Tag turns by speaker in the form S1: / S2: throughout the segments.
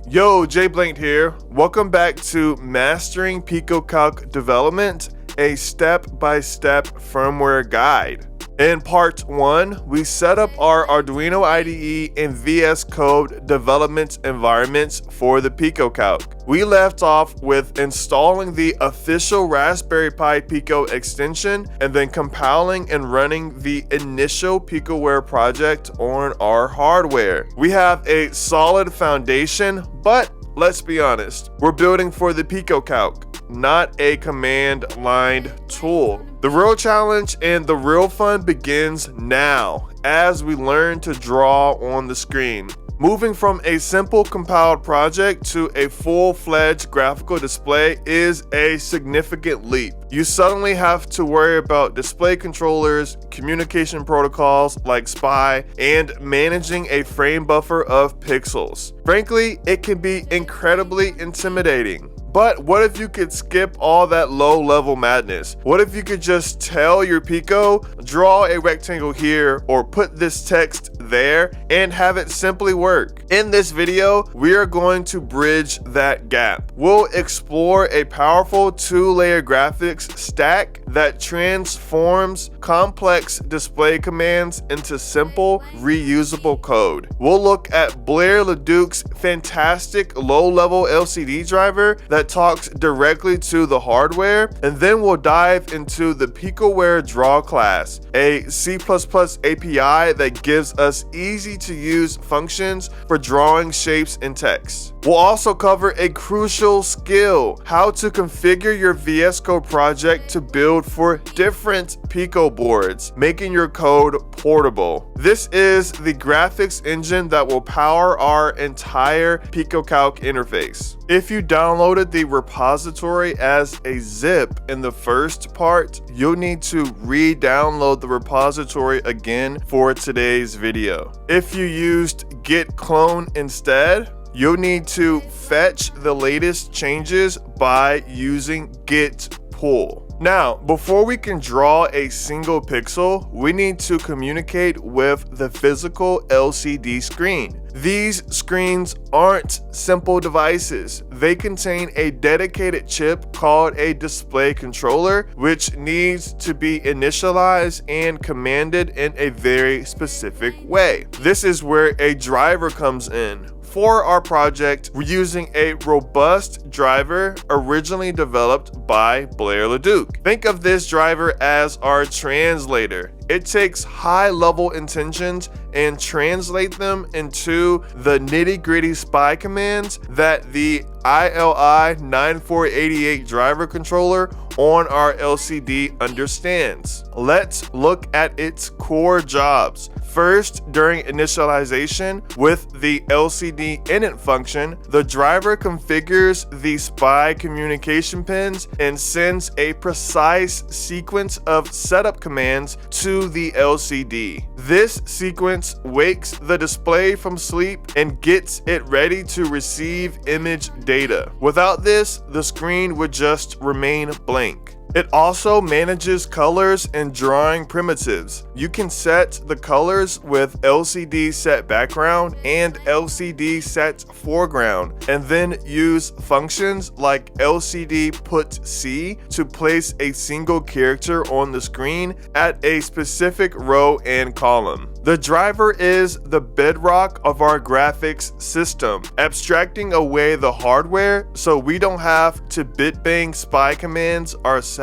S1: Yo, JBlanked here. Welcome back to Mastering PicoCalc Development, a step-by-step firmware guide. In part 1, we set up our Arduino IDE and VS Code development environments for the PicoCalc. We left off with installing the official Raspberry Pi Pico extension and then compiling and running the initial PicoWare project on our hardware. We have a solid foundation, but let's be honest, we're building for the PicoCalc, not a command-line tool. The real challenge and the real fun begins now as we learn to draw on the screen. Moving from a simple compiled project to a full-fledged graphical display is a significant leap. You suddenly have to worry about display controllers, communication protocols like SPI, and managing a frame buffer of pixels. Frankly, it can be incredibly intimidating. But what if you could skip all that low-level madness? What if you could just tell your Pico, draw a rectangle here or put this text there and have it simply work? In this video, we are going to bridge that gap. We'll explore a powerful two-layer graphics stack that transforms complex display commands into simple, reusable code. We'll look at Blair LeDuc's fantastic low-level LCD driver that talks directly to the hardware, and then we'll dive into the PicoWare Draw class, a C++ API that gives us easy-to-use functions for drawing shapes and text. We'll also cover a crucial skill, how to configure your VS Code project to build for different Pico boards, making your code portable. This is the graphics engine that will power our entire PicoCalc interface. If you downloaded the repository as a zip in the first part, you'll need to re-download the repository again for today's video. If you used git clone instead, you'll need to fetch the latest changes by using git pull. Now, before we can draw a single pixel, we need to communicate with the physical LCD screen. These screens aren't simple devices. They contain a dedicated chip called a display controller, which needs to be initialized and commanded in a very specific way. This is where a driver comes in. For our project, we're using a robust driver originally developed by Blair LeDuc. Think of this driver as our translator. It takes high-level intentions and translate them into the nitty-gritty SPI commands that the ILI 9488 driver controller on our LCD understands. Let's look at its core jobs. First, during initialization with the LCD init function, the driver configures the SPI communication pins and sends a precise sequence of setup commands to the LCD. This sequence wakes the display from sleep and gets it ready to receive image data. Without this, the screen would just remain blank. It also manages colors and drawing primitives. You can set the colors with LCD set background and LCD set foreground, and then use functions like LCD put C to place a single character on the screen at a specific row and column. The driver is the bedrock of our graphics system, abstracting away the hardware so we don't have to bit-bang SPI commands ourselves.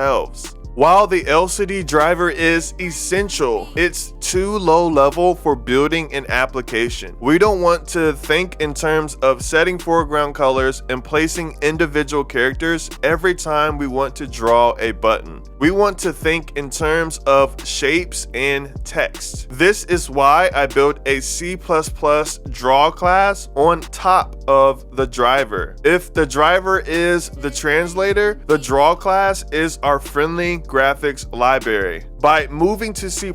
S1: While the LCD driver is essential, it's too low level for building an application. We don't want to think in terms of setting foreground colors and placing individual characters every time we want to draw a button. We want to think in terms of shapes and text. This is why I built a C++ draw class on top of the driver. If the driver is the translator, the draw class is our friendly graphics library. By moving to C++,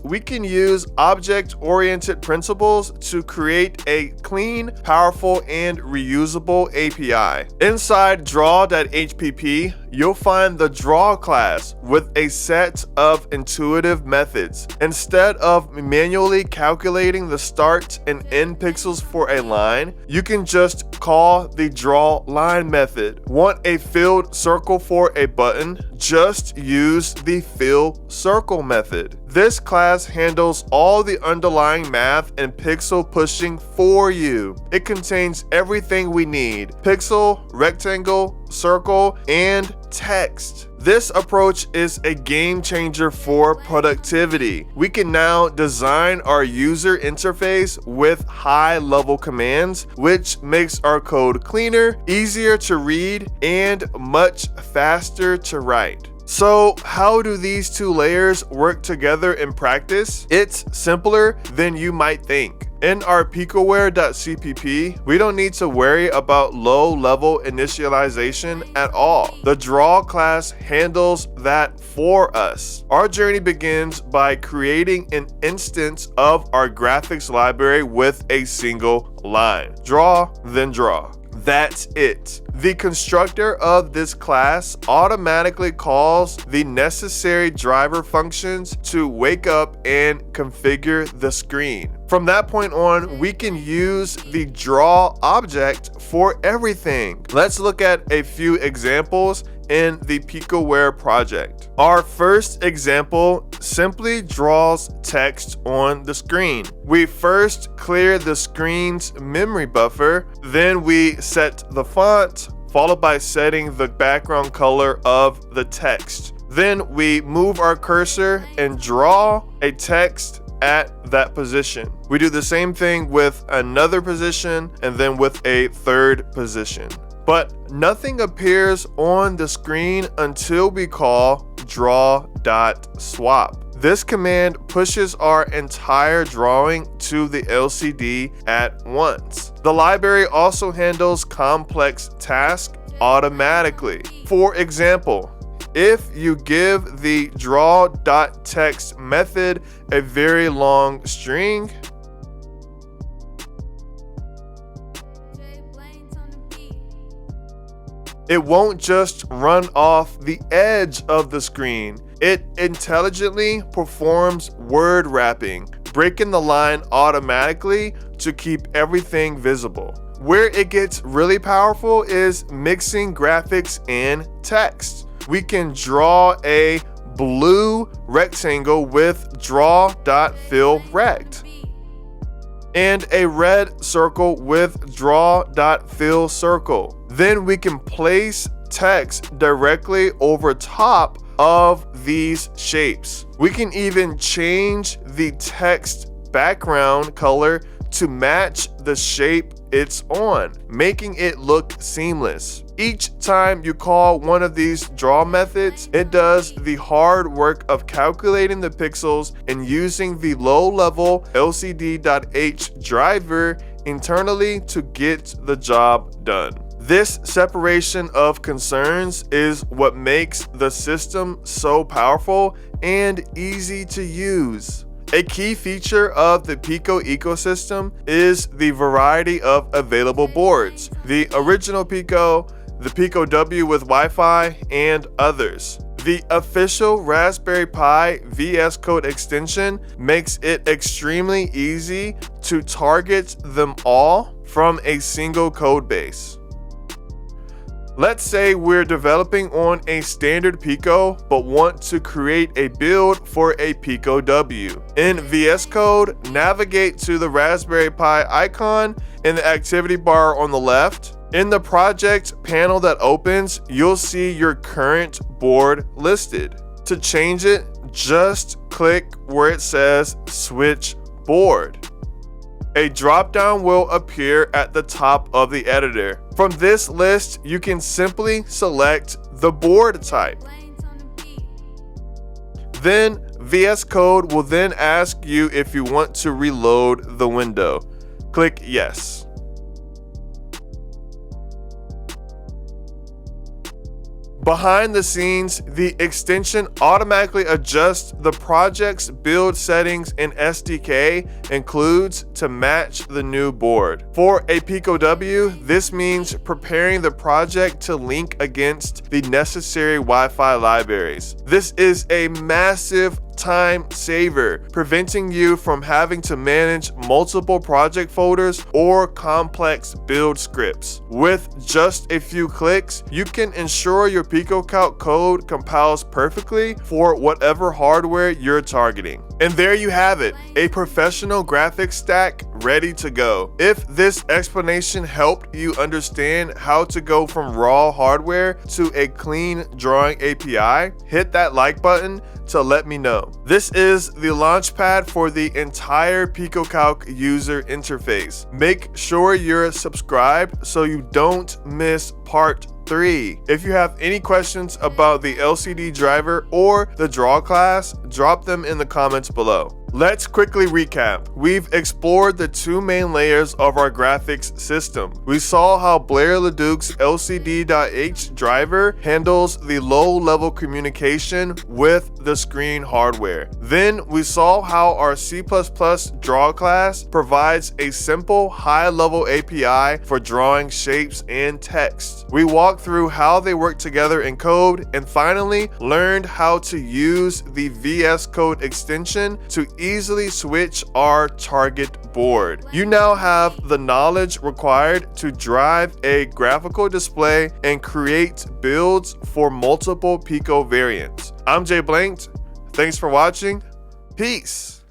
S1: we can use object-oriented principles to create a clean, powerful, and reusable API. Inside draw.hpp, you'll find the draw class with a set of intuitive methods. Instead of manually calculating the start and end pixels for a line, you can just call the draw line method. Want a filled circle for a button? Just use the fill circle method. This class handles all the underlying math and pixel pushing for you. It contains everything we need: pixel, rectangle, circle, and text. This approach is a game changer for productivity. We can now design our user interface with high-level commands, which makes our code cleaner, easier to read, and much faster to write. So how do these two layers work together in practice? It's simpler than you might think. In our picoware.cpp, we don't need to worry about low-level initialization at all. The draw class handles that for us. Our journey begins by creating an instance of our graphics library with a single line. Draw, then draw. That's it. The constructor of this class automatically calls the necessary driver functions to wake up and configure the screen. From that point on, we can use the draw object for everything. Let's look at a few examples in the PicoWare project. Our first example simply draws text on the screen. We first clear the screen's memory buffer, then we set the font, followed by setting the background color of the text. Then we move our cursor and draw a text at that position. We do the same thing with another position and then with a third position. But nothing appears on the screen until we call draw.swap. This command pushes our entire drawing to the LCD at once. The library also handles complex tasks automatically. For example, if you give the draw.text method a very long string, it won't just run off the edge of the screen. It intelligently performs word wrapping, breaking the line automatically to keep everything visible. Where it gets really powerful is mixing graphics and text. We can draw a blue rectangle with draw.fillRect and a red circle with draw.fillCircle. Then we can place text directly over top of these shapes. We can even change the text background color to match the shape it's on, making it look seamless. Each time you call one of these draw methods, it does the hard work of calculating the pixels and using the low-level lcd.h driver internally to get the job done. This separation of concerns is what makes the system so powerful and easy to use. A key feature of the Pico ecosystem is the variety of available boards. The original Pico, the Pico W with Wi-Fi, and others. The official Raspberry Pi VS Code extension makes it extremely easy to target them all from a single code base. Let's say we're developing on a standard Pico but want to create a build for a Pico W. In VS Code, navigate to the Raspberry Pi icon in the activity bar on the left. In the project panel that opens, you'll see your current board listed. To change it, just click where it says Switch Board. A drop-down will appear at the top of the editor. From this list, you can simply select the board type. Then VS Code will then ask you if you want to reload the window. Click Yes. Behind the scenes, the extension automatically adjusts the project's build settings and SDK includes to match the new board. For a Pico W, this means preparing the project to link against the necessary Wi-Fi libraries. This is a massive time saver, preventing you from having to manage multiple project folders or complex build scripts. With just a few clicks, you can ensure your PicoCalc code compiles perfectly for whatever hardware you're targeting. And there you have it, a professional graphics stack ready to go. If this explanation helped you understand how to go from raw hardware to a clean drawing API, hit that like button to let me know. This is the launchpad for the entire PicoCalc user interface. Make sure you're subscribed so you don't miss part 3. If you have any questions about the LCD driver or the draw class, drop them in the comments below. Let's quickly recap. We've explored the two main layers of our graphics system. We saw how Blair LeDuc's LCD.H driver handles the low-level communication with the screen hardware. Then we saw how our C++ draw class provides a simple high-level API for drawing shapes and text. We walked through how they work together in code and finally learned how to use the VS Code extension to easily switch our target board. You now have the knowledge required to drive a graphical display and create builds for multiple Pico variants. I'm JBlanked. Thanks for watching. Peace.